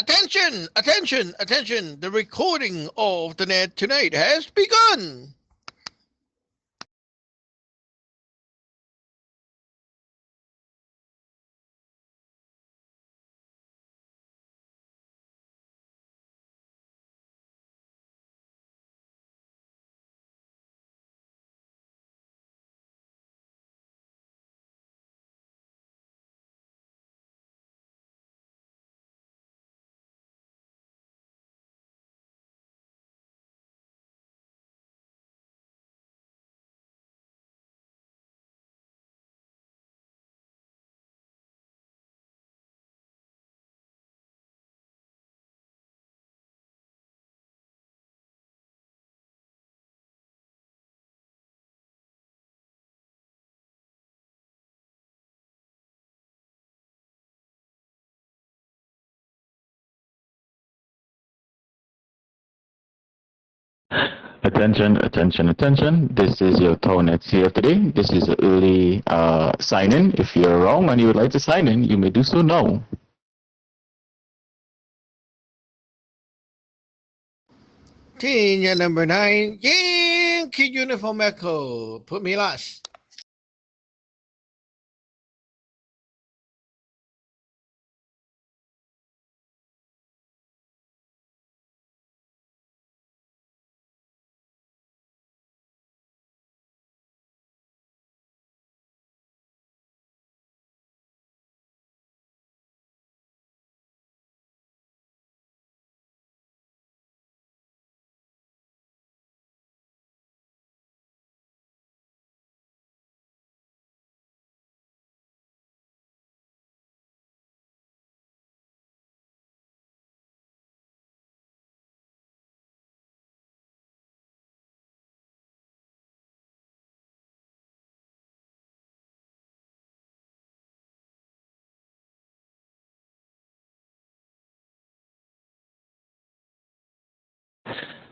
Attention, attention, attention. The recording of the net tonight has begun. Attention, attention, attention. This is your Tao Net C Aug today. This is an early sign-in. If you're wrong and you would like to sign in, you may do so now. Team number 9, Yankee Uniform Echo. Put me last.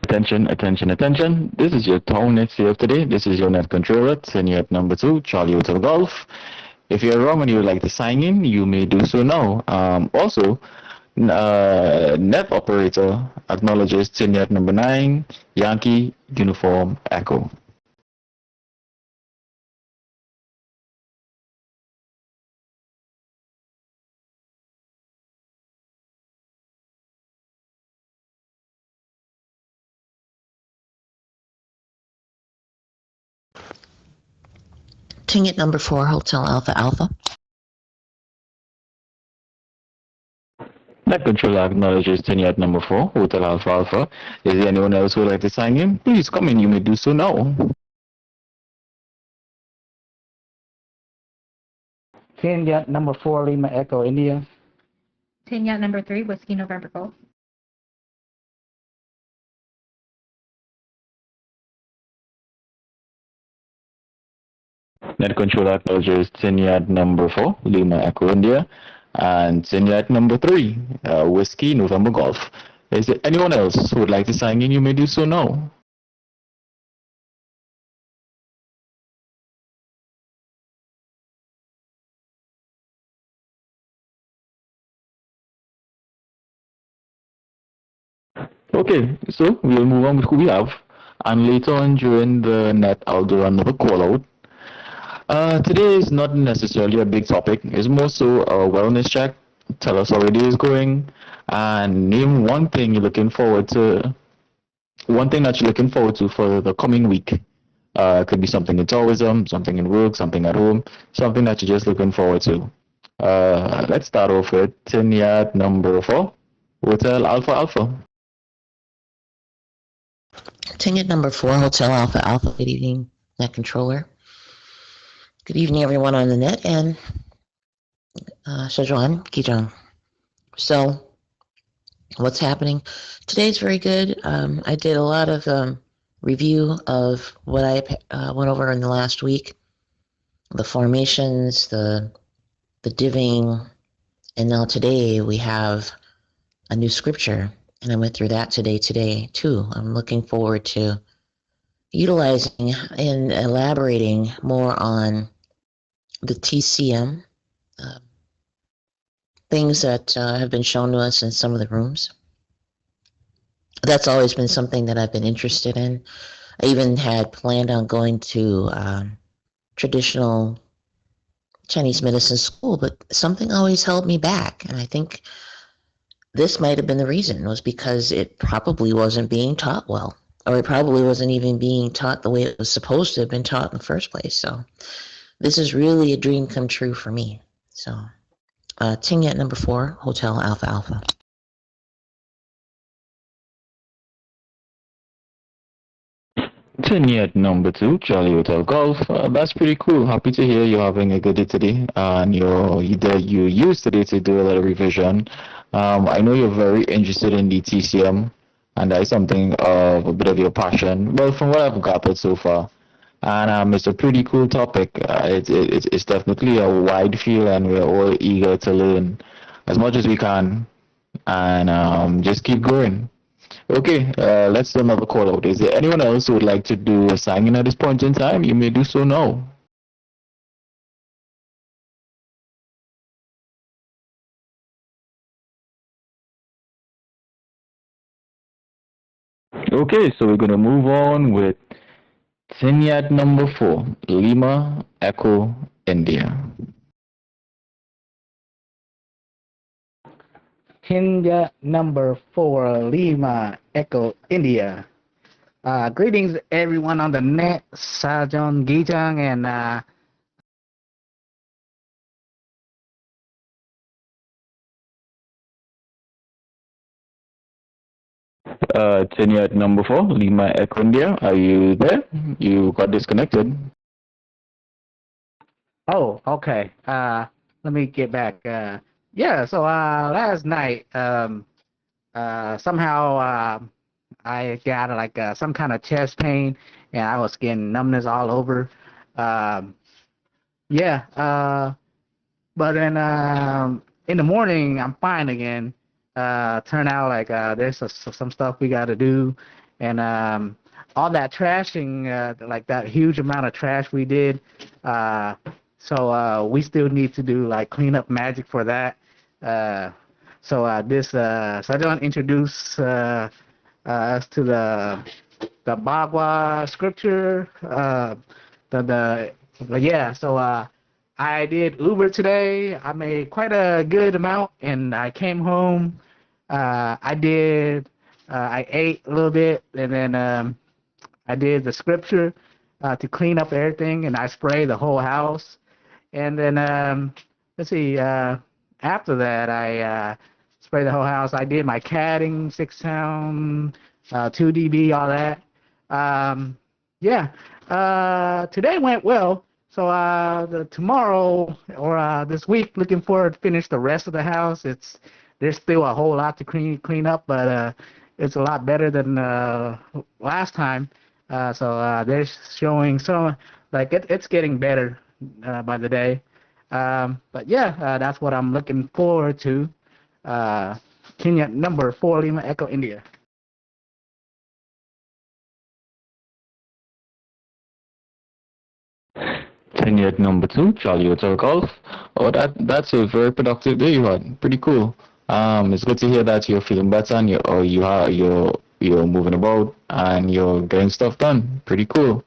Attention, attention, attention. This is your Tao Net C Aug today. This is your net controller, senior number 2, Charlie Hotel Golf. If you're wrong and you would like to sign in, you may do so now. Also, net operator acknowledges senior number 9, Yankee Uniform Echo. Ticket number 4, Hotel Alpha Alpha. Net controller acknowledges tenure number 4, Hotel Alpha Alpha. Is there anyone else who would like to sign in? Please come in, you may do so now. Kenya number 4, Lima Echo India. Kenya number 3, Whiskey November Golf. Net controller acknowledges Tinyat number 4, Lima Echo India, and Tinyat number 3, Whiskey November Golf. Is there anyone else who would like to sign in? You may do so now. Okay, so we'll move on with who we have, and later on during the net, I'll do another call out. Today is not necessarily a big topic. It's more so a wellness check. Tell us how your day is going, and name one thing you're looking forward to. One thing that you're looking forward to for the coming week. It could be something in tourism, something in work, something at home, something that you're just looking forward to. Let's start off with Tinyat number 4, Hotel Alpha Alpha. Ticket number 4, Hotel Alpha Alpha. Good evening, net controller. Good evening, everyone on the net, and Shazwan, Kijang. So, what's happening? Today's very good. I did a lot of review of what I went over in the last week. The formations, the diving, and now today we have a new scripture, and I went through that today too. I'm looking forward to utilizing and elaborating more on the TCM things that have been shown to us in some of the rooms. That's always been something that I've been interested in. I even had planned on going to traditional Chinese medicine school, but something always held me back. And I think this might have been the reason, was because it probably wasn't being taught well, or it probably wasn't even being taught the way it was supposed to have been taught in the first place. So this is really a dream come true for me. So Tingnet number 4, Hotel Alpha Alpha. Yet number 2, Charlie Hotel Golf. That's pretty cool. Happy to hear you're having a good day today, and you used today to do a little revision. I know you're very interested in the TCM, and that is something of a bit of your passion. Well, from what I've gathered so far, and it's a pretty cool topic. It's definitely a wide field, and we're all eager to learn as much as we can, and just keep going. Okay, let's do another call out. Is there anyone else who would like to do a sign-in at this point in time? You may do so now. Okay, so we're going to move on with Tinyat number 4, Lima Echo India. Kenya number 4, Lima Echo India. Greetings everyone on the net, Sajong, Gijang, and Tinyat number 4, Lima Echo India. Are you there? You got disconnected. oh, okay. Let me get back. Yeah, so last night, somehow I got like some kind of chest pain, and I was getting numbness all over. Um, yeah, but then in the morning I'm fine again. Turn out like there's some stuff we got to do, and all that trashing, like that huge amount of trash we did. So we still need to do like cleanup magic for that. So I don't introduce us to the Bhagavad scripture. Yeah. So I did Uber today. I made quite a good amount, and I came home. I ate a little bit, and then I did the scripture to clean up everything, and I sprayed the whole house. And then let's see. After that, I sprayed the whole house. I did my catting, 6 sound, 2 dB, all that. Yeah. Today went well. So tomorrow or this week, looking forward to finish the rest of the house. There's still a whole lot to clean up, but it's a lot better than last time. So they're showing some like it's getting better by the day. But yeah, that's what I'm looking forward to. Kenya number 4, Lima Echo India. Tenured number 2, Charlie Hotel Golf. Oh, that's a very productive day you had. Pretty cool. It's good to hear that you're feeling better and you're moving about and you're getting stuff done. Pretty cool.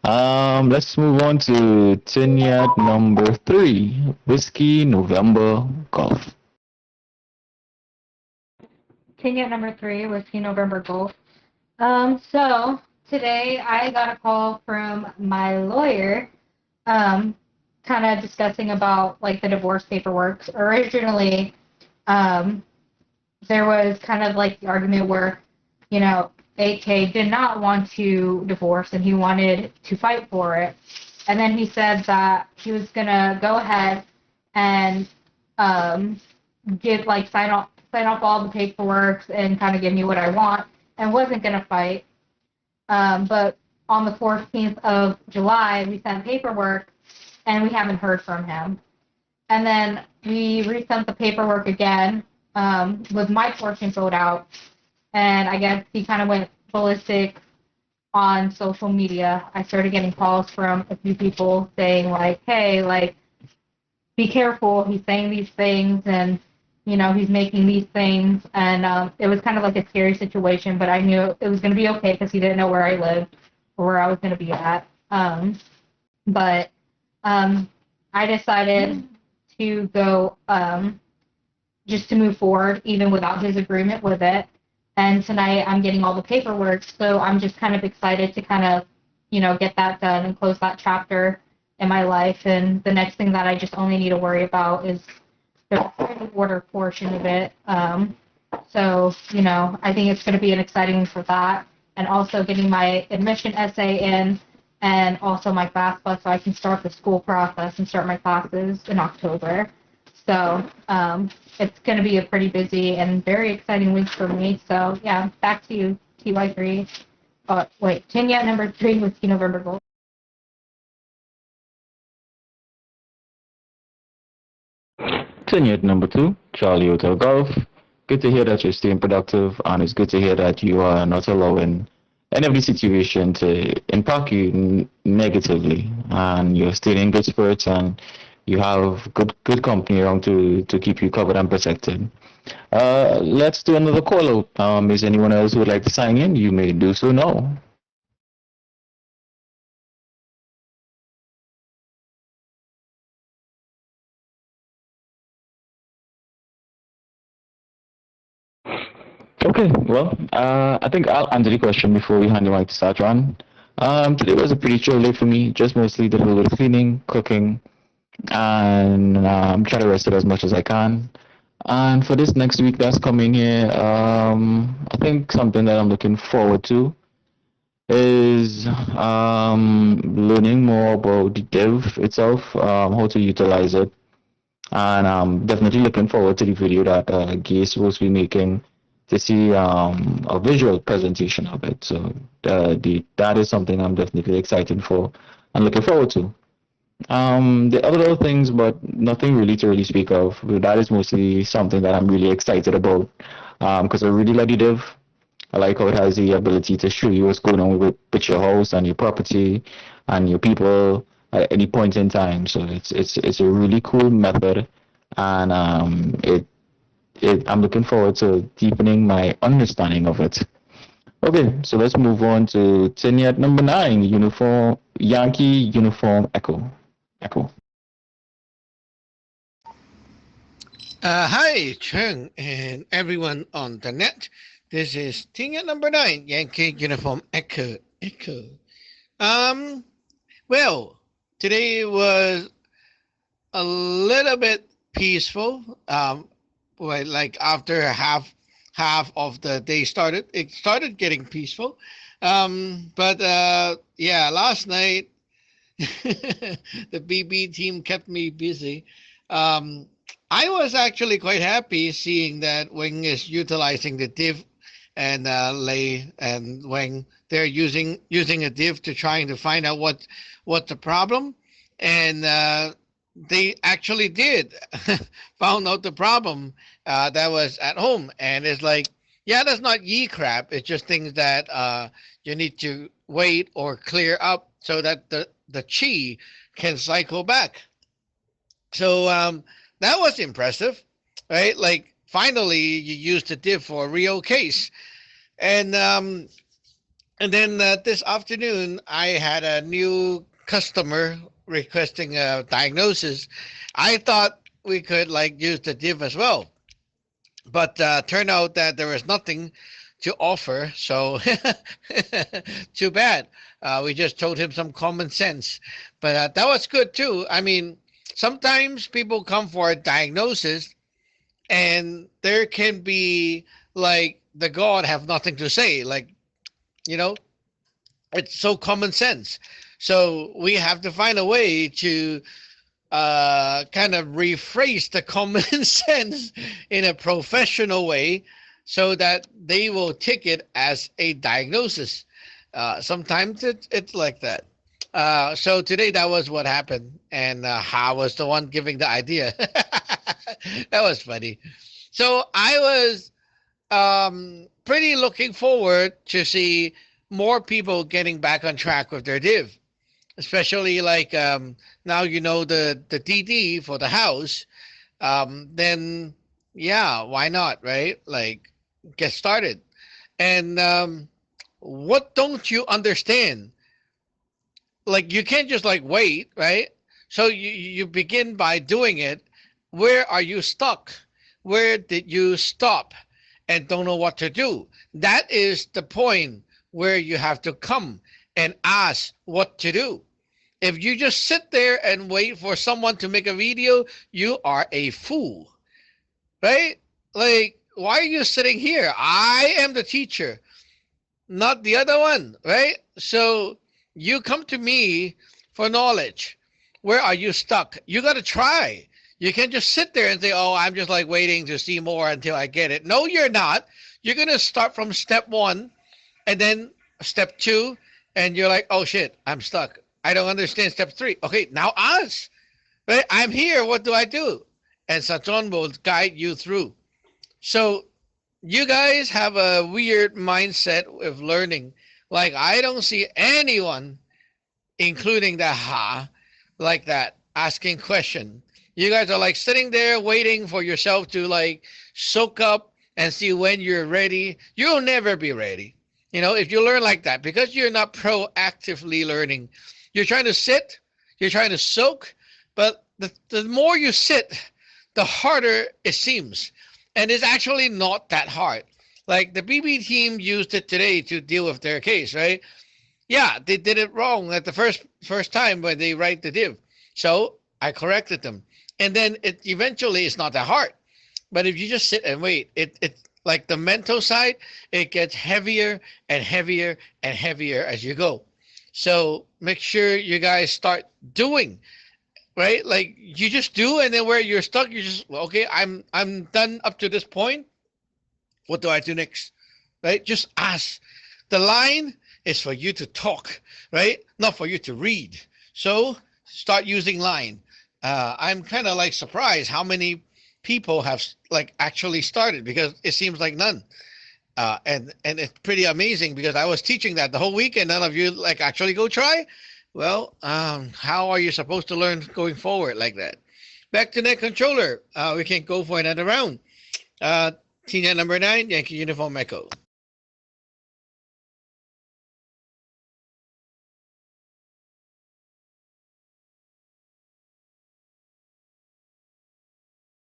Let's move on to Tenured number 3, Whiskey November Golf. Ticket number 3, Whiskey November Golf. So today I got a call from my lawyer, kind of discussing about like the divorce paperwork. Originally, there was kind of like the argument where, AK did not want to divorce and he wanted to fight for it. And then he said that he was gonna go ahead and sign off all the paperwork and kind of give me what I want, and wasn't gonna fight. But on the 14th of July, we sent paperwork, and we haven't heard from him. And then we resent the paperwork again with my portion filled out, and I guess he kind of went ballistic on social media. I started getting calls from a few people saying like, hey, like, be careful, he's saying these things, and he's making these things, and it was kind of like a scary situation, but I knew it was going to be okay because he didn't know where I lived or where I was going to be at. But I decided to go just to move forward, even without his agreement with it. And tonight I'm getting all the paperwork, so I'm just kind of excited to kind of, get that done and close that chapter in my life. And the next thing that I just only need to worry about is the order portion of it. So, I think it's going to be an exciting for that. And also getting my admission essay in and also my FAFSA so I can start the school process and start my classes in October. So it's going to be a pretty busy and very exciting week for me. So, yeah, back to you, TY3. Tanya number 3 with November Gold. Tanya at number 2, Charlie Hotel Golf. Good to hear that you're staying productive, and it's good to hear that you are not allowing any of the situation to impact you negatively, and you're still in good spirits, and you have good company around to keep you covered and protected. Let's do another call out. Is anyone else who would like to sign in? You may do so now. Okay, well, I think I'll answer the question before we hand the mic to Satran. Today was a pretty chill day for me, just mostly did a little cleaning, cooking, and try to rest it as much as I can. And for this next week that's coming here, I think something that I'm looking forward to is learning more about the div itself, how to utilize it, and I'm definitely looking forward to the video that Guy is supposed to be making to see a visual presentation of it. So that is something I'm definitely excited for and looking forward to. The other little things, but nothing really to really speak of. That is mostly something that I'm really excited about because I really like the div. I like how it has the ability to show you what's going on with your house and your property and your people at any point in time. So it's a really cool method, and I'm looking forward to deepening my understanding of it. Okay, so let's move on to Tanya at number 9, uniform Yankee uniform Echo. Echo. Hi, Cheng, and everyone on the net. This is Ting at number 9, Yankee Uniform Echo. Echo. Well, today was a little bit peaceful. Like after half of the day it started getting peaceful. But yeah, last night the BB team kept me busy. I was actually quite happy seeing that Wing is utilizing the div, and Lei and Wing, they're using a div to trying to find out what the problem, and they actually did found out the problem that was at home, and it's like, yeah, that's not ye crap. It's just things that you need to wait or clear up so that the chi can cycle back. So that was impressive, right? Like finally you used the div for a real case, and then this afternoon I had a new customer requesting a diagnosis. I thought we could like use the div as well, but turned out that there was nothing to offer. So too bad. We just told him some common sense, but that was good too. I mean, sometimes people come for a diagnosis, and there can be like the God have nothing to say. Like, you know, it's so common sense. So we have to find a way to kind of rephrase the common sense in a professional way so that they will take it as a diagnosis. Sometimes it's like that. So today that was what happened, and Ha was the one giving the idea. That was funny. So I was pretty looking forward to see more people getting back on track with their div, especially like now the DD for the house. Then yeah, why not, right? Like, get started. And what don't you understand? Like, you can't just like wait, right? So you begin by doing it. Where are you stuck? Where did you stop and don't know what to do? That is the point where you have to come and ask what to do. If you just sit there and wait for someone to make a video, you are a fool, right? Like, why are you sitting here? I am the teacher, not the other one, right? So you come to me for knowledge. Where are you stuck? You got to try. You can't just sit there and say, oh, I'm just like waiting to see more until I get it. No, you're not. You're going to start from step one and then step two, and you're like, oh shit, I'm stuck. I don't understand step three. Okay, now ask. Right? I'm here. What do I do? And Saturn will guide you through. So you guys have a weird mindset of learning. Like, I don't see anyone, including the like that, asking question. You guys are like sitting there waiting for yourself to like soak up and see when you're ready. You'll never be ready. If you learn like that, because you're not proactively learning. You're trying to sit, you're trying to soak, but the more you sit, the harder it seems. And it's actually not that hard. Like the BB team used it today to deal with their case, right? Yeah, they did it wrong at the first time when they write the div. So I corrected them. And then it eventually is not that hard. But if you just sit and wait, it like the mental side, it gets heavier and heavier and heavier as you go. So make sure you guys start doing, right? Like you just do, and then where you're stuck, you just okay. I'm done up to this point. What do I do next? Right? Just ask. The line is for you to talk, right? Not for you to read. So start using line. I'm kind of like surprised how many people have like actually started, because it seems like none. And it's pretty amazing because I was teaching that the whole week and none of you like actually go try. Well, how are you supposed to learn going forward like that? Back to net controller. We can go for another round. Uh, Tina number 9, Yankee Uniform Echo.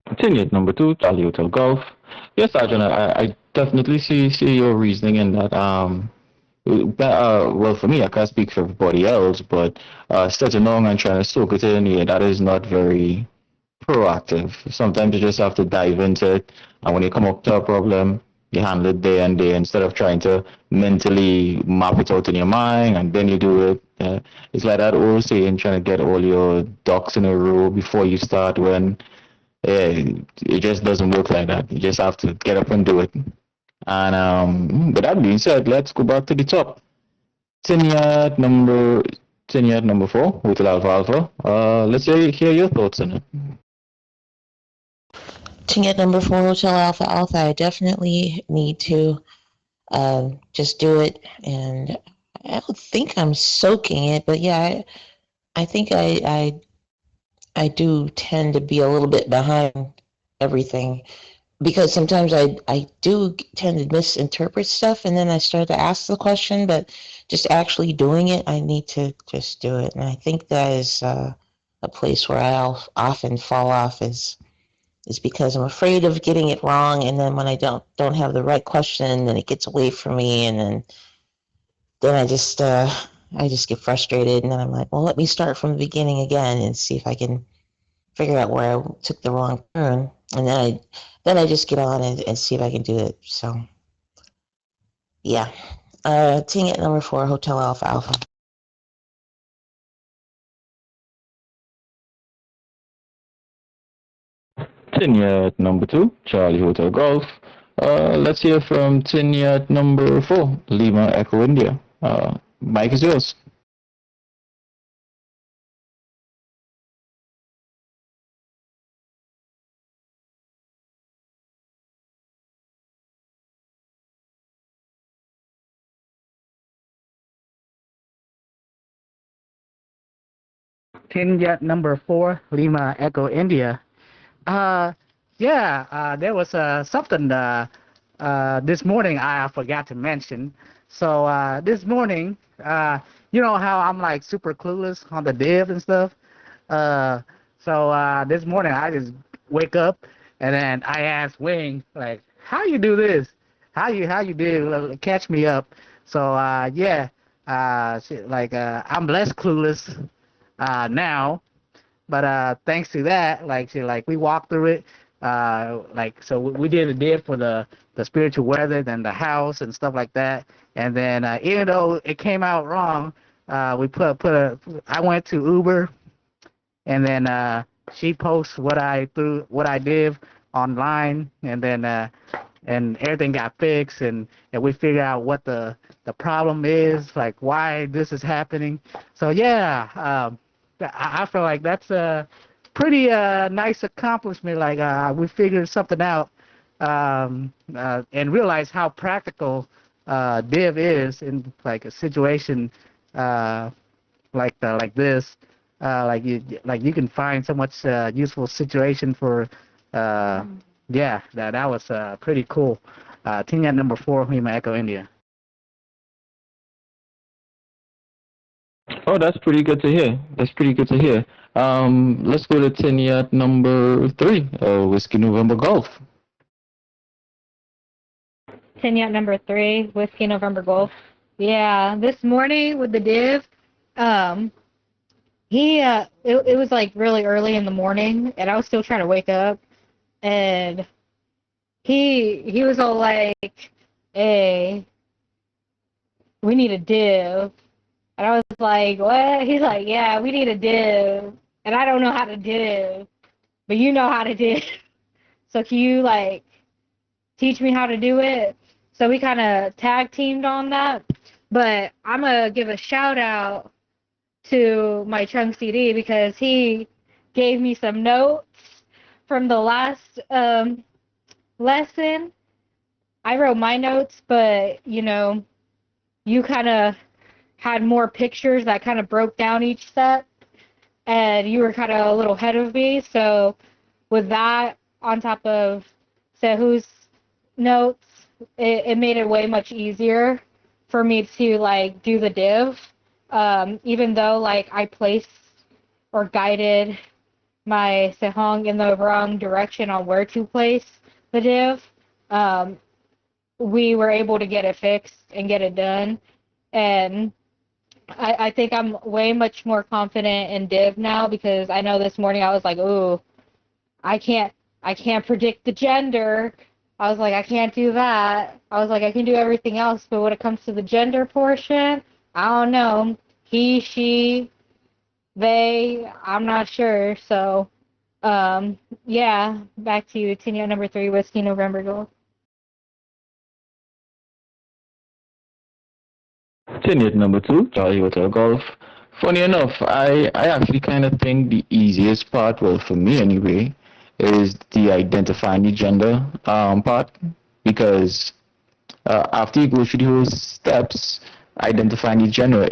Continue at number 2, Charlie Hotel Golf. Yes, Arjun, I definitely see your reasoning in that. Well, for me, I can't speak for everybody else, but sitting long and trying to soak it in, yeah, that is not very proactive. Sometimes you just have to dive into it, and when you come up to a problem, you handle it there and there instead of trying to mentally map it out in your mind and then you do it. It's like that old saying, trying to get all your ducks in a row before you start when it just doesn't work like that. You just have to get up and do it. And with that being said, let's go back to the top. 10 yard number 4, Hotel Alpha Alpha. Hear your thoughts on it. To get number 4 Hotel Alpha Alpha, I definitely need to just do it. And I don't think I'm soaking it, but yeah, I think I do tend to be a little bit behind everything because sometimes I do tend to misinterpret stuff, and then I start to ask the question, but just actually doing it, I need to just do it. And I think that is a place where I'll often fall off is because I'm afraid of getting it wrong, and then when I don't have the right question, then it gets away from me, and then I just get frustrated, and then I'm like, well, let me start from the beginning again and see if I can figure out where I took the wrong turn, and then I just get on and see if I can do it. So yeah, team at number 4, Hotel Alpha Alpha. Tinya at number 2, Charlie Hotel Golf. Let's hear from Tinya at number 4, Lima Echo India. Mike is yours. Kenya number 4, Lima Echo India. Uh, Yeah, there was something this morning I forgot to mention. So this morning, you know how I'm like super clueless on the div and stuff. Uh, so this morning I just wake up and then I ask Wing like, how you do this? How you do? Catch me up. So yeah, I'm less clueless now, but thanks to that, like we walked through it. So we did a did for the spiritual weather, then the house and stuff like that. And then even though it came out wrong, we put a. I went to Uber, and then she posts what I did online, and then and everything got fixed, and we figured out what the problem is, like why this is happening. So yeah, I feel like that's a pretty nice accomplishment. Like we figured something out, and realized how practical div is in like a situation uh, like this. Like you can find so much useful situation for uh, yeah, that was pretty cool. Team at number 4, Lima Echo India. Oh, that's pretty good to hear. That's pretty good to hear. Let's go to Tiny at number 3, Whiskey November Golf. Tanya at number 3, Whiskey November Golf. Yeah, this morning with the div, um, it was like really early in the morning, and I was still trying to wake up, and he was all like, "Hey, we need a div," and I was like, "What?" He's like, "Yeah, we need a div," and I don't know how to div, but you know how to div, so can you like teach me how to do it? So we kind of tag teamed on that. But I'm going to give a shout out to my Chung CD because he gave me some notes from the last lesson. I wrote my notes, but you kind of had more pictures that kind of broke down each step, and you were kind of a little ahead of me. So with that, on top of Sehu's notes, it made it way much easier for me to like do the div. Even though like I placed or guided my Sehong in the wrong direction on where to place the div, um, we were able to get it fixed and get it done. And I think I'm way much more confident in div now because I know this morning I was like, ooh, I can't I can't predict the gender. I was like, I can't do that. I was like, I can do everything else, but when it comes to the gender portion, I don't know. He, she, they, I'm not sure. So, yeah, back to you. Tanya number 3, Whiskey November Gold. Tiny at number 2, Charlie Hotel Golf. Funny enough, I actually kind of think the easiest part, well, for me anyway, is the identifying the gender part because after you go through those steps, identifying the gender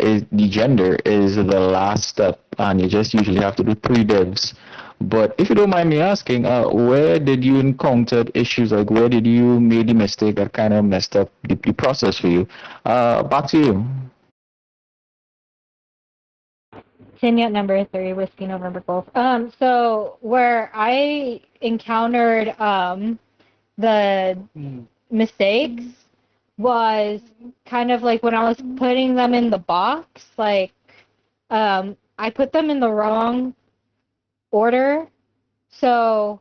is the last step, and you just usually have to do 3 divs. But if you don't mind me asking, where did you encounter issues? Like, where did you made the mistake that kind of messed up the process for you? Back to you. Tanya number 3, Whiskey November Golf. So where I encountered the mistakes was kind of like when I was putting them in the box, like I put them in the wrong order. So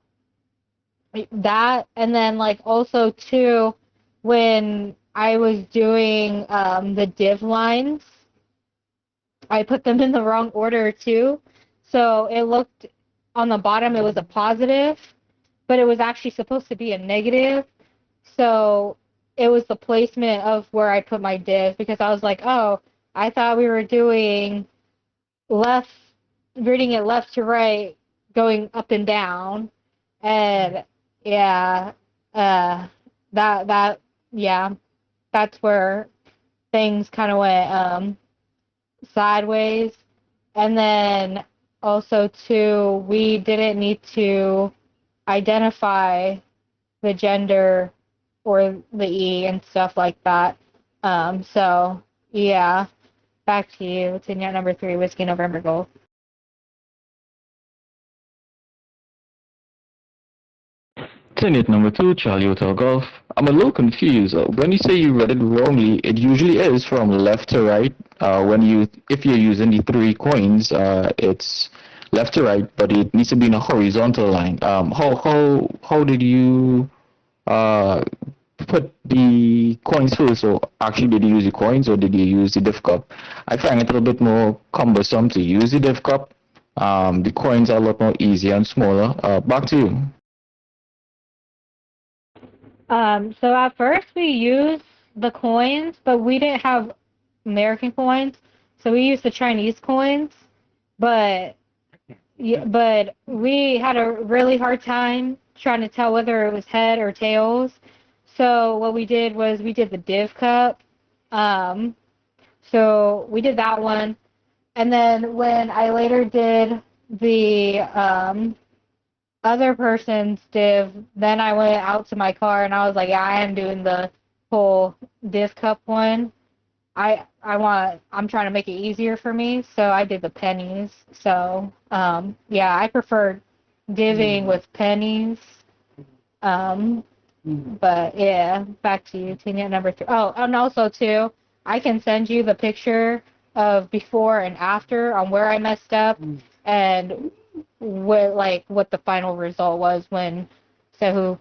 that, and then like also too, when I was doing the div lines, I put them in the wrong order too. So it looked on the bottom, it was a positive, but it was actually supposed to be a negative. So it was the placement of where I put my div because I was like, oh, I thought we were doing left, reading it left to right, going up and down, and yeah, uh, that yeah, that's where things kind of went sideways, and then also too, we didn't need to identify the gender or the E and stuff like that. So yeah, back to you. It's in number 3, Whiskey November Golf. Tenet number 2, Charlie Hotel Golf. I'm a little confused. When you say you read it wrongly, it usually is from left to right. If you're using the 3 coins, it's left to right, but it needs to be in a horizontal line. How did you uh put the coins first? So actually, did you use the coins or did you use the diff cup? I find it a little bit more cumbersome to use the diff cup. The coins are a lot more easier and smaller. Back to you. So at first we used the coins, but we didn't have American coins, so we used the Chinese coins. But but we had a really hard time trying to tell whether it was head or tails. So what we did was we did the div cup. Um, so we did that one, and then when I later did the other person's div, then I went out to my car and I was like, yeah, I am doing the whole div cup one. I'm trying to make it easier for me, so I did the pennies. So yeah, I prefer divvying with pennies. But yeah, back to you, Tina, number 3. Oh, and also too, I can send you the picture of before and after on where I messed up and what the final result was when Sehu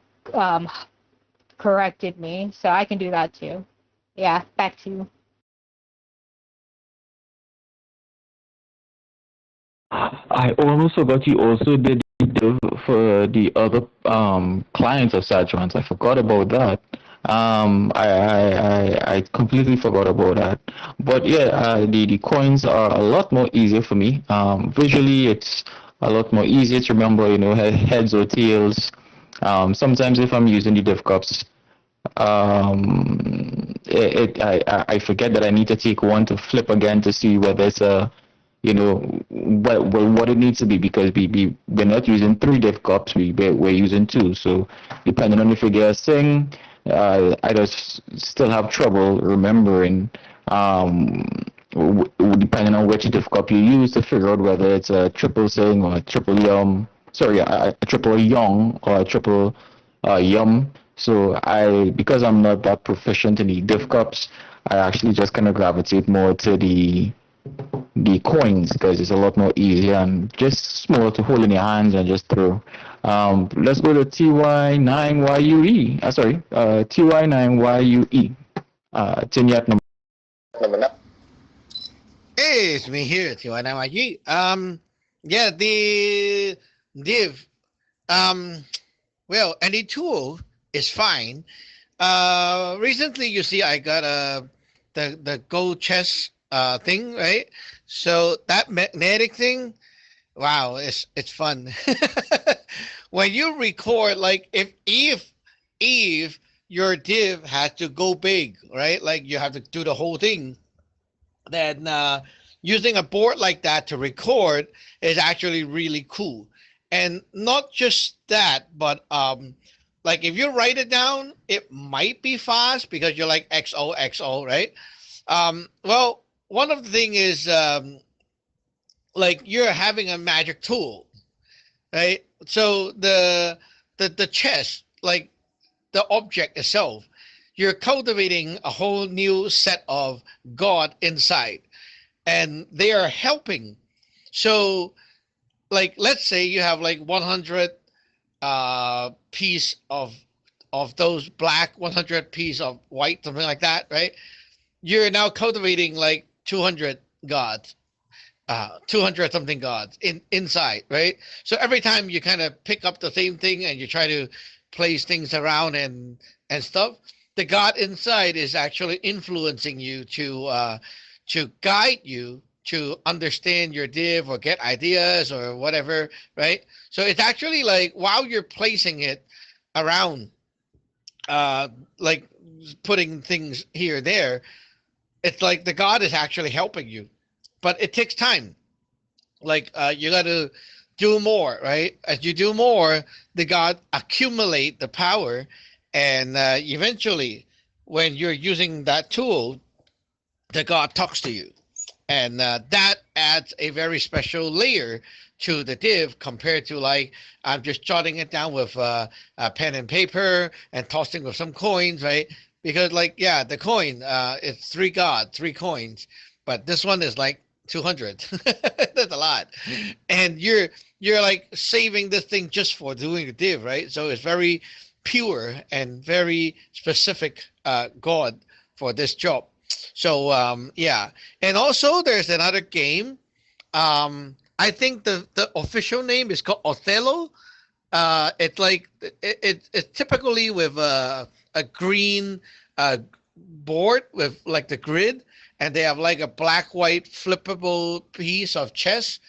corrected me. So I can do that too. Yeah, back to you. I almost forgot you also did div for the other clients of Saturans. I forgot about that. I completely forgot about that. But yeah, the coins are a lot more easier for me. Visually, it's a lot more easier to remember. Heads or tails. Sometimes if I'm using the div cups, I forget that I need to take one to flip again to see whether it's a what it needs to be, because we're not using 3 diff cups, we're using 2. So depending on the figure thing, I just still have trouble remembering, depending on which diff cup you use to figure out whether it's a triple sing or a triple sorry, a triple young or a triple yum. So because I'm not that proficient in the diff cups, I actually just kind of gravitate more to the coins, because it's a lot more easier and just small to hold in your hands and just throw. Let's go to TY9YUE. TY9YUE. Tinyat number. Hey, it's me here, Tiwana. Yeah, the div. Um, well, any tool is fine. Recently, you see, I got the gold chest thing, right? So that magnetic thing, wow, it's fun. When you record, like if your div has to go big, right? Like you have to do the whole thing, then using a board like that to record is actually really cool. And not just that, but like if you write it down, it might be fast because you're like XO, right? Well, one of the thing is like you're having a magic tool, right? So the chess, like the object itself, you're cultivating a whole new set of God inside, and they are helping. So, like, let's say you have like 100 piece of those black, 100 piece of white, something like that, right? You're now cultivating like 200 gods, 200 something gods inside, right? So every time you kind of pick up the same thing and you try to place things around and stuff, the god inside is actually influencing you to guide you to understand your div or get ideas or whatever, right? So it's actually like while you're placing it around, uh like putting things here there, it's like the god is actually helping you, but it takes time. Like you got to do more, right? As you do more, the god accumulate the power, and eventually, when you're using that tool, the god talks to you, and that adds a very special layer to the div compared to like I'm just jotting it down with a pen and paper and tossing with some coins, right? Because like yeah, the coin it's three coins, but this one is like 200. That's a lot, and you're like saving this thing just for doing the div, right? So it's very pure and very specific god for this job. So yeah, and also there's another game. I think the official name is called Othello. It's like it's typically with a green board with like the grid, and they have like a black white flippable piece of chess.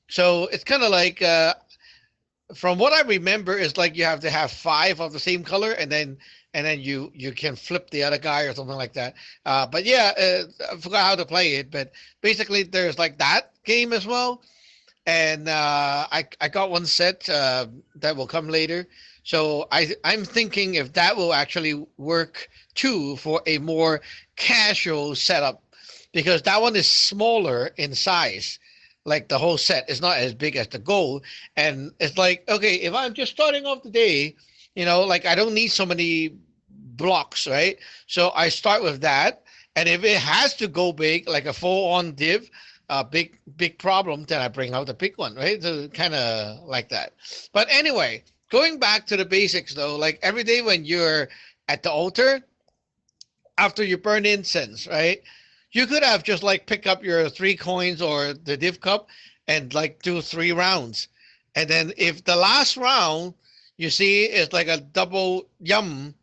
So it's kind of like from what I remember, it's like you have to have five of the same color, and then you can flip the other guy or something like that. But yeah, I forgot how to play it. But basically, there's like that game as well, and I got one set that will come later. So I'm thinking if that will actually work too for a more casual setup, because that one is smaller in size. Like the whole set is not as big as the goal, and it's like okay, if I'm just starting off the day, like I don't need so many blocks, right? So I start with that, and if it has to go big, like a full-on div, a big problem, then I bring out the big one, right? So kind of like that. But anyway, going back to the basics though, like every day when you're at the altar, after you burn incense, right? You could have just like pick up your three coins or the div cup and like do 3 rounds. And then if the last round you see is like a double yum,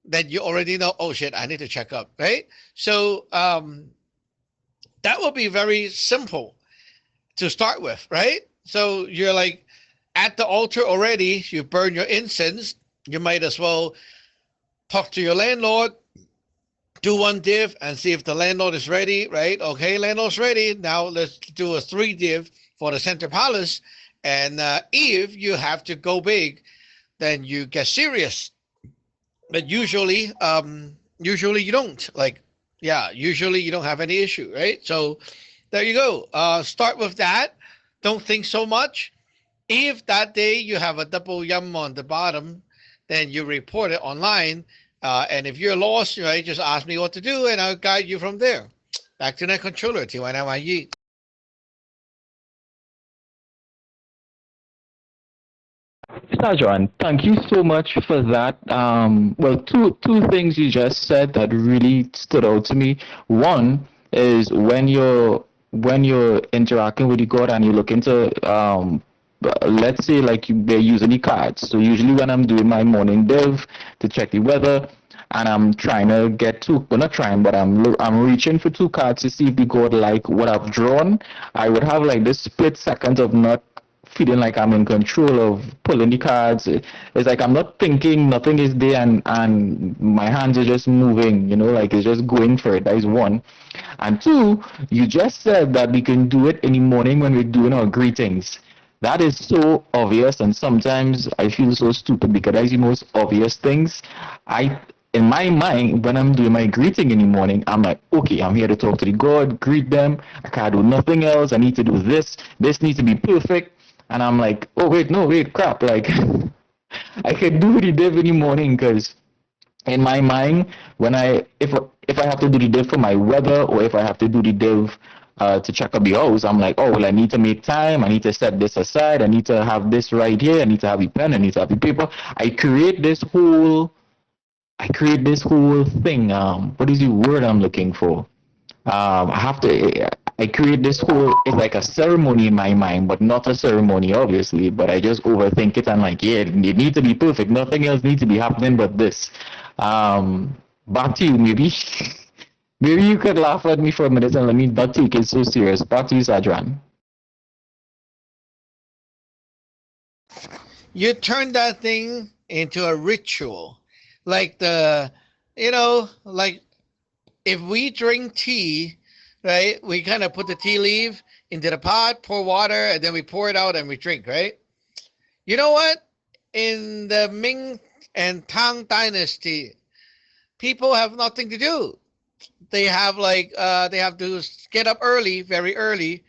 then you already know, oh shit, I need to check up, right? So that will be very simple to start with, right? So you're like at the altar already, you burn your incense, you might as well talk to your landlord, do one div and see if the landlord is ready, right? Okay, landlord's ready. Now let's do a 3 div for the center palace. And if you have to go big, then you get serious. But usually you don't. Like, yeah, usually you don't have any issue, right? So there you go. Start with that. Don't think so much. If that day you have a double yum on the bottom, then you report it online. And if you're lost, right, just ask me what to do and I'll guide you from there. Back to Net Controller, TYNYE. Sajan, thank you so much for that. Well, two things you just said that really stood out to me. One is when you're interacting with the god and you look into let's say like they're using the cards. So usually when I'm doing my morning div to check the weather, and I'm trying to get two, well not trying, but I'm reaching for 2 cards to see if the god like what I've drawn. I would have like this split second of not feeling like I'm in control of pulling the cards. It's like I'm not thinking, nothing is there, and my hands are just moving, like it's just going for it. That is one. And two, you just said that we can do it in the morning when we're doing our greetings. That is so obvious, and sometimes I feel so stupid because that's the most obvious things. In my mind, when I'm doing my greeting in the morning, I'm like, okay, I'm here to talk to the God, greet them. I can't do nothing else. I need to do this. This needs to be perfect. And I'm like, oh wait, no, wait, crap. Like, I can do the div in the morning because in my mind, when if I have to do the div for my weather or if I have to do the div to check up the house, I'm like, oh well, I need to make time. I need to set this aside. I need to have this right here. I need to have the pen. I need to have the paper. I create this whole thing. What is the word I'm looking for? I create this whole, it's like a ceremony in my mind, but not a ceremony, obviously. But I just overthink it and like, yeah, it needs to be perfect. Nothing else needs to be happening but this. Back to you, maybe. Maybe you could laugh at me for a minute and let me not take it so serious. Back to you, Sajran. You turn that thing into a ritual. Like like if we drink tea, right? We kind of put the tea leaf into the pot, pour water, and then we pour it out and we drink, right? You know what? In the Ming and Tang dynasty, people have nothing to do. They have they have to get up early, very early,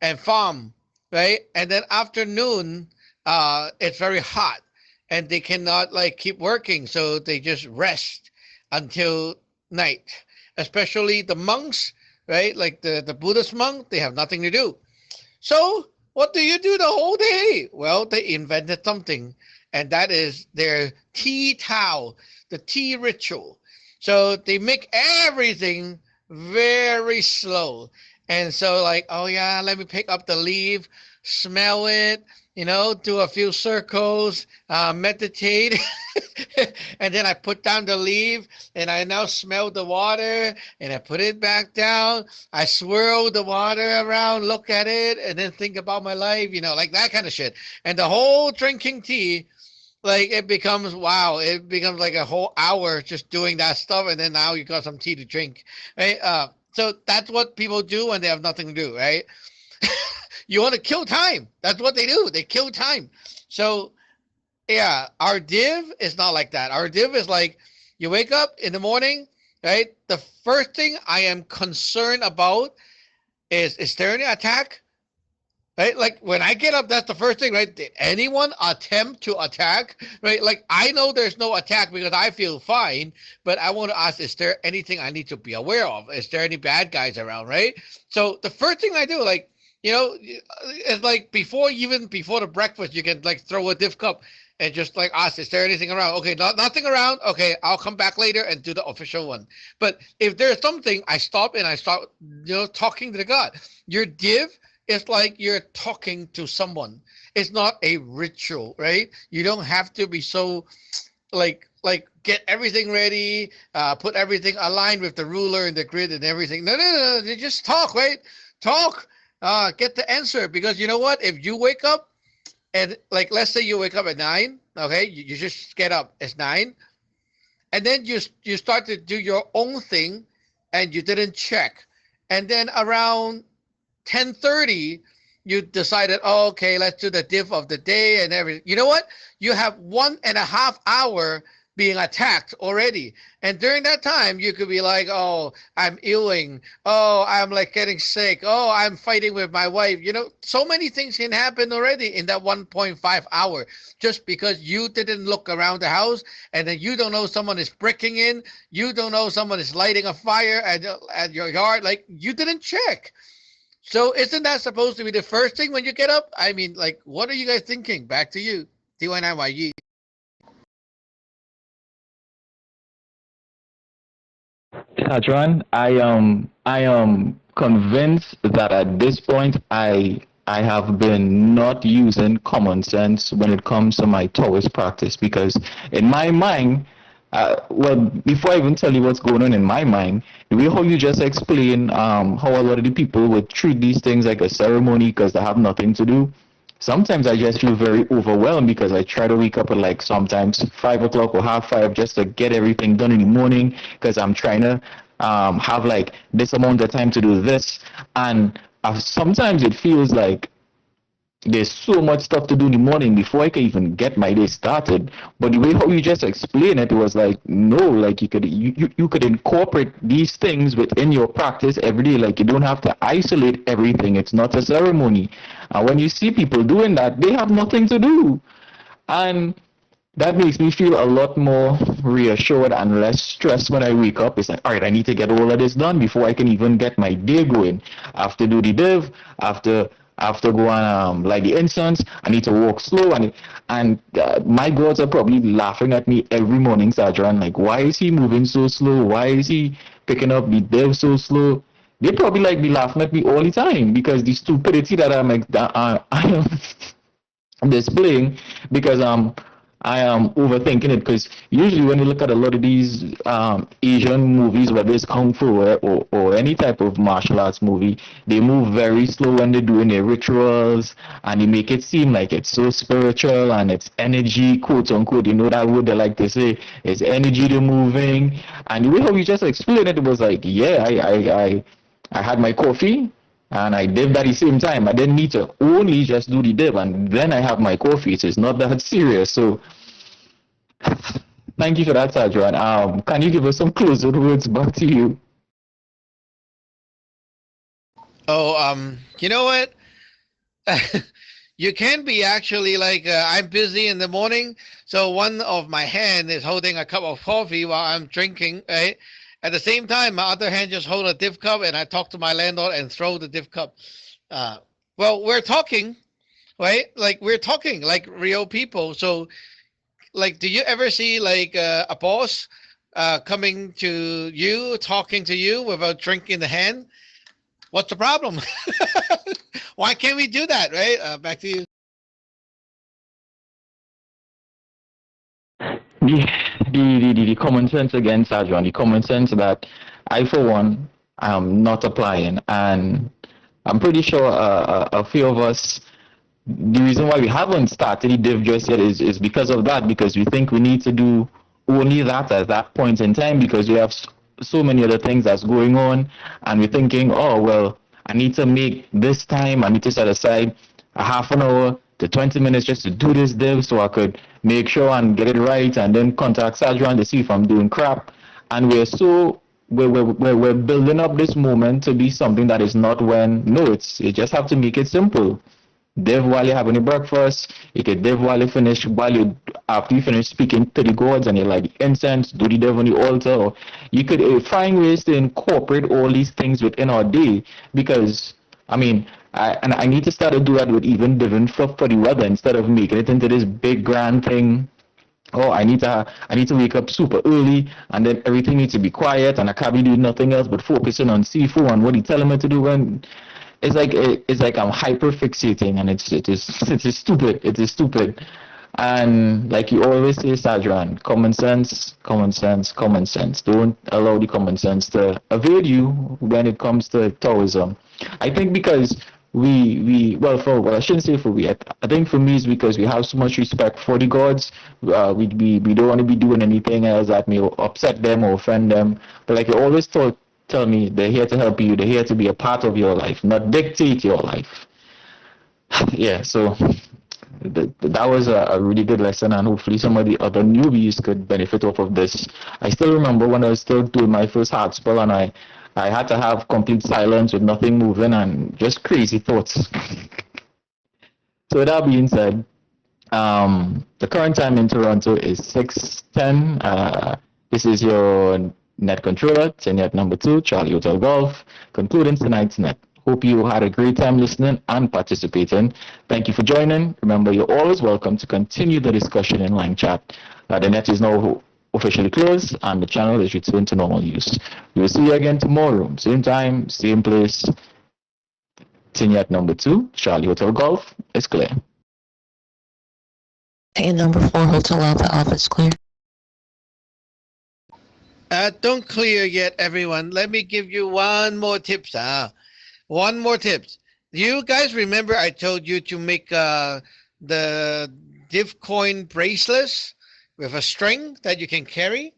and farm, right? And then afternoon, it's very hot, and they cannot like keep working, so they just rest until night. Especially the monks, right? Like the Buddhist monk, they have nothing to do. So what do you do the whole day? Well, they invented something, and that is their tea towel, the tea ritual. So they make everything very slow. And so like, oh yeah, let me pick up the leaf, smell it, do a few circles, meditate. And then I put down the leaf and I now smell the water and I put it back down. I swirl the water around, look at it, and then think about my life, like that kind of shit. And the whole drinking tea, like it becomes wow, it becomes like a whole hour just doing that stuff, and then now you got some tea to drink, right? So that's what people do when they have nothing to do, right? You want to kill time. That's what they do. They kill time. So yeah, our div is not like that. Our div is like you wake up in the morning, right? The first thing I am concerned about is there any attack? Right? Like when I get up, that's the first thing, right? Did anyone attempt to attack? Right? Like I know there's no attack because I feel fine, but I want to ask, is there anything I need to be aware of? Is there any bad guys around, right? So the first thing I do, like, it's like even before the breakfast, you can like throw a diff cup and just like ask, is there anything around? Okay, nothing around. Okay, I'll come back later and do the official one. But if there's something, I stop and I start, talking to the God. Your div is like you're talking to someone. It's not a ritual, right? You don't have to be so like get everything ready, put everything aligned with the ruler and the grid and everything. No. You just talk, right? Talk. Get the answer, because you know what? If you wake up and like let's say you wake up at 9, okay, you just get up. It's 9, and then you start to do your own thing, and you didn't check, and then around 10:30 you decided, oh, okay, let's do the diff of the day and everything. You know what? You have 1.5 hour being attacked already. And during that time, you could be like, oh, I'm ailing. Oh, I'm like getting sick. Oh, I'm fighting with my wife. So many things can happen already in that 1.5 hour just because you didn't look around the house, and then you don't know someone is breaking in. You don't know someone is lighting a fire at your yard. Like you didn't check. So isn't that supposed to be the first thing when you get up? I mean, like, what are you guys thinking? Back to you. TYNYY. Hadron, I am convinced that at this point I have been not using common sense when it comes to my Taoist practice, because in my mind, well, before I even tell you what's going on in my mind, the way how you just explain how a lot of the people would treat these things like a ceremony because they have nothing to do. Sometimes I just feel very overwhelmed because I try to wake up at like sometimes 5 o'clock or half five just to get everything done in the morning because I'm trying to have like this amount of time to do this. And sometimes it feels like there's so much stuff to do in the morning before I can even get my day started. But the way how you just explained it was like, no, like you could incorporate these things within your practice every day. Like you don't have to isolate everything. It's not a ceremony. And when you see people doing that, they have nothing to do. And that makes me feel a lot more reassured and less stressed when I wake up. It's like, all right, I need to get all of this done before I can even get my day going. After do the div, after go on like the incense, I need to walk slow, and my girls are probably laughing at me every morning, Sajran. Like, why is he moving so slow? Why is he picking up the div so slow? They probably like be laughing at me all the time because the stupidity that I am displaying, because I am overthinking it, because usually when you look at a lot of these Asian movies, whether it's kung fu or any type of martial arts movie, they move very slow when they're doing their rituals, and they make it seem like it's so spiritual and it's energy, quote unquote. You know that word they like to say, it's energy they're moving. And the way how you just explained it was like, yeah, I had my coffee and I dipped at the same time. I didn't need to only just do the dip and then I have my coffee. So it's not that serious. So thank you for that, Sajwan. Can you give us some closing words back to you? Oh, you know what? You can be actually like I'm busy in the morning, so one of my hand is holding a cup of coffee while I'm drinking, right? At the same time, my other hand just hold a div cup, and I talk to my landlord and throw the div cup. Uh, well, we're talking, right? Like we're talking like real people. So, like, do you ever see like a boss coming to you, talking to you with a drink in the hand? What's the problem? Why can't we do that, right? Back to you. The, the common sense again, Sajwan, the common sense that I, for one, am not applying. And I'm pretty sure a few of us, the reason why we haven't started the div just yet is because of that, because we think we need to do only that at that point in time because we have so many other things that's going on. And we're thinking, oh, well, I need to make this time, I need to set aside a half an hour to 20 minutes just to do this div so I could make sure and get it right and then contact Sajwan to see if I'm doing crap. And we're building up this moment to be something that is not when no, it's you just have to make it simple. Dev while you're having your breakfast, you can dev while you finish while you after you finish speaking to the gods and you light the incense, do the dev on the altar, or you could find ways to incorporate all these things within our day because I mean I need to start to do that with even different stuff for the weather instead of making it into this big grand thing. Oh, I need to wake up super early and then everything needs to be quiet and I can't be doing nothing else but focusing on Sifu and what he telling me to do and it's like I'm hyper fixating and it is stupid. It is stupid. And like you always say, Sajran, common sense, common sense, common sense. Don't allow the common sense to evade you when it comes to Taoism. I think because I shouldn't say for we. I think for me it's because we have so much respect for the gods. We don't want to be doing anything else that may upset them or offend them. But like you always tell me, they're here to help you. They're here to be a part of your life, not dictate your life. Yeah, so that was a really good lesson, and hopefully some of the other newbies could benefit off of this. I still remember when I was still doing my first hard spell, and I had to have complete silence with nothing moving and just crazy thoughts. So with that being said, the current time in Toronto is 6:10. This is your net controller, net number 2, Charlie Hotel Golf, concluding tonight's net. Hope you had a great time listening and participating. Thank you for joining. Remember, you're always welcome to continue the discussion in line chat. The net is now officially closed and the channel is returned to normal use. We will see you again tomorrow, same time, same place. Tinyat number 2, Charlie Hotel Golf is clear. And number 4, Hotel Alpha, office clear. Don't clear yet, everyone. Let me give you one more tips. One more tips. You guys remember I told you to make the Divcoin bracelets with a string that you can carry?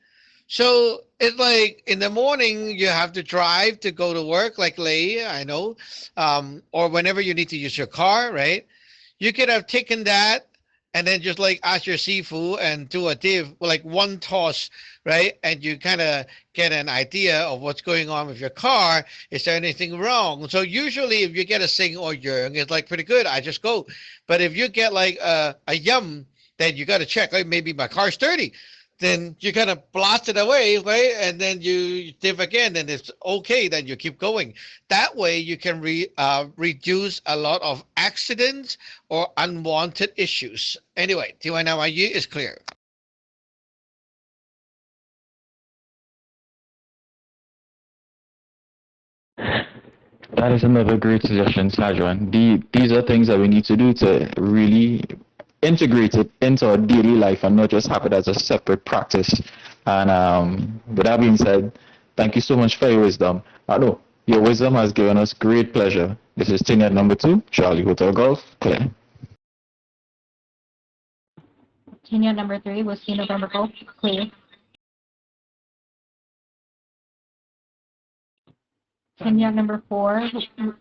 So it's like in the morning you have to drive to go to work, like Lei, I know, or whenever you need to use your car, right? You could have taken that and then just like ask your Sifu and do a div, like one toss, right? And you kind of get an idea of what's going on with your car. Is there anything wrong? So usually if you get a Sing or Yang, it's like pretty good. I just go. But if you get like a Yum, then you got to check, like maybe my car's dirty. Then you kind of blast it away, right? And then you div again, and it's okay. Then you keep going. That way, you can reduce a lot of accidents or unwanted issues. Anyway, TYNYU is clear. That is another great suggestion, Sajwan. These are things that we need to do to really integrate it into our daily life and not just have it as a separate practice. And with that being said, thank you so much for your wisdom. I know your wisdom has given us great pleasure. This is Tinyat number 2, Charlie Hotel Golf, clear. Kenya number 3 was November Golf, clear. Kenya number 4,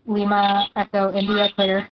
Lima Echo India clear.